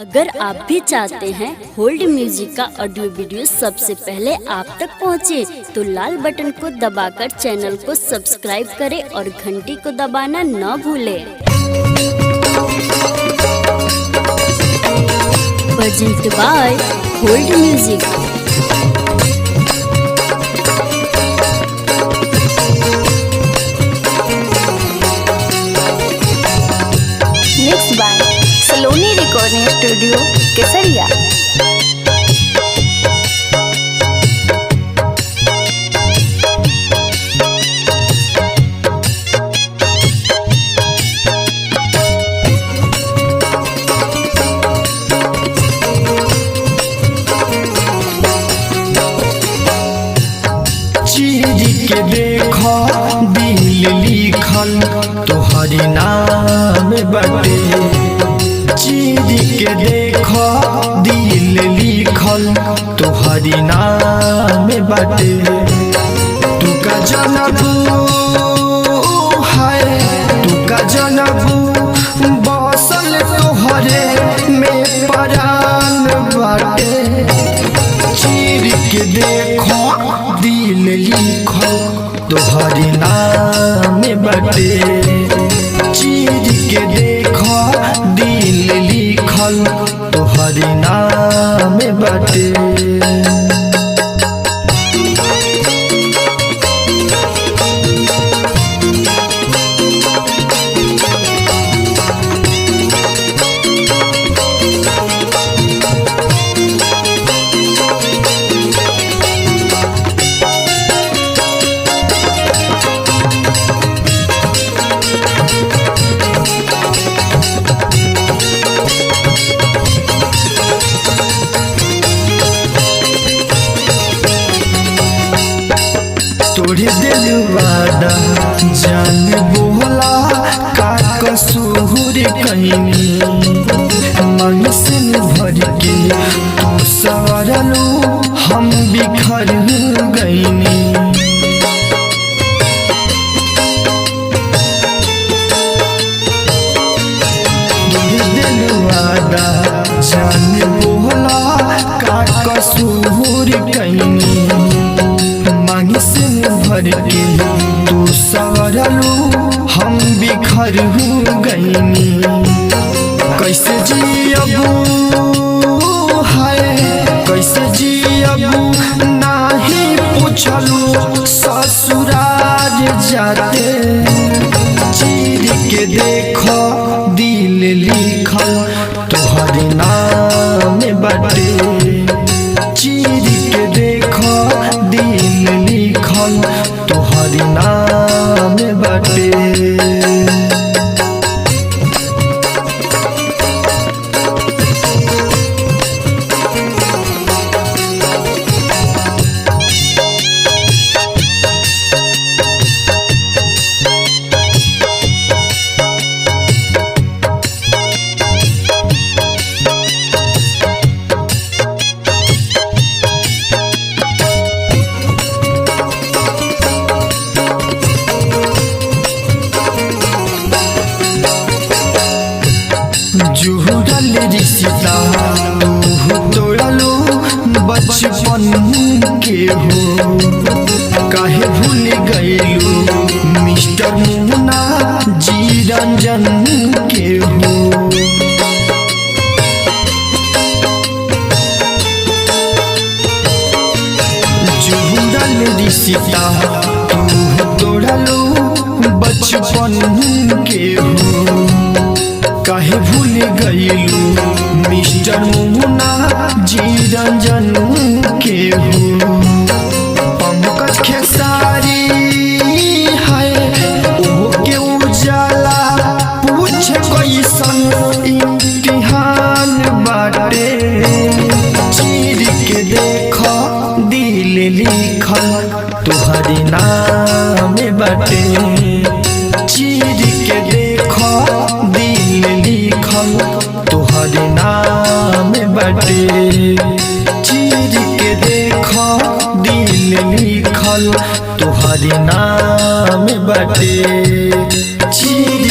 अगर आप भी चाहते हैं होल्ड म्यूजिक का ऑडियो वीडियो सबसे पहले आप तक पहुंचे, तो लाल बटन को दबाकर चैनल को सब्सक्राइब करें और घंटी को दबाना न भूलें। Present by hold music. Mix by Saloni recording studio Kesariya. चीज के देखो दिल लिखल तोहरी नाम बाटे। चीज के देखो दिल लिखल तोहरी नाम बाटे। तू का जनबू है, तू का जनबू बसल तोहरे में परान बाटे। चीर के देखो दिल लिखो तोहरी नाम बाटे। चीर के देखो दिल लिखल तोहरी नाम बाटे। तोड़े दिल वादा जान बोला का कसूर कहीं। मन से भर के तू सवरलू हम बिखर गईनी। तोड़े दिल वादा जान बोला का कसूर कहीं। भर के तू सवरलू हम बिखर गईनी। कैसे जियबू है, कैसे जियबू नाही पूछलू ससुराल जाते। चीर के देखो दिल लिखल तोहरी नाम बाटे। चीर के देखो दिल लिखल तोहरी नाम बाटे। जुड़ल रिश्ता तू तोड़लू बचपन के हो। काहे भूल गईलू मिस्टर मुन्ना जी रंजन के हो। जुड़ल रिश्ता तू तोड़लू बचपन के हो। काहे भूल गईलू मिस्टर मुन्ना जी रंजन के हो। पंकज खेसारी है ओ के उजाला पूछे कैसन इम्तिहान बाटे। चीर के देखो दिल लिखल तोहरी नाम बाटे। चीर के देखो दिल लिखल तोहरी नाम बाटे। चीर के देखो दिल लिखल तोहरी नाम बाटे। चीर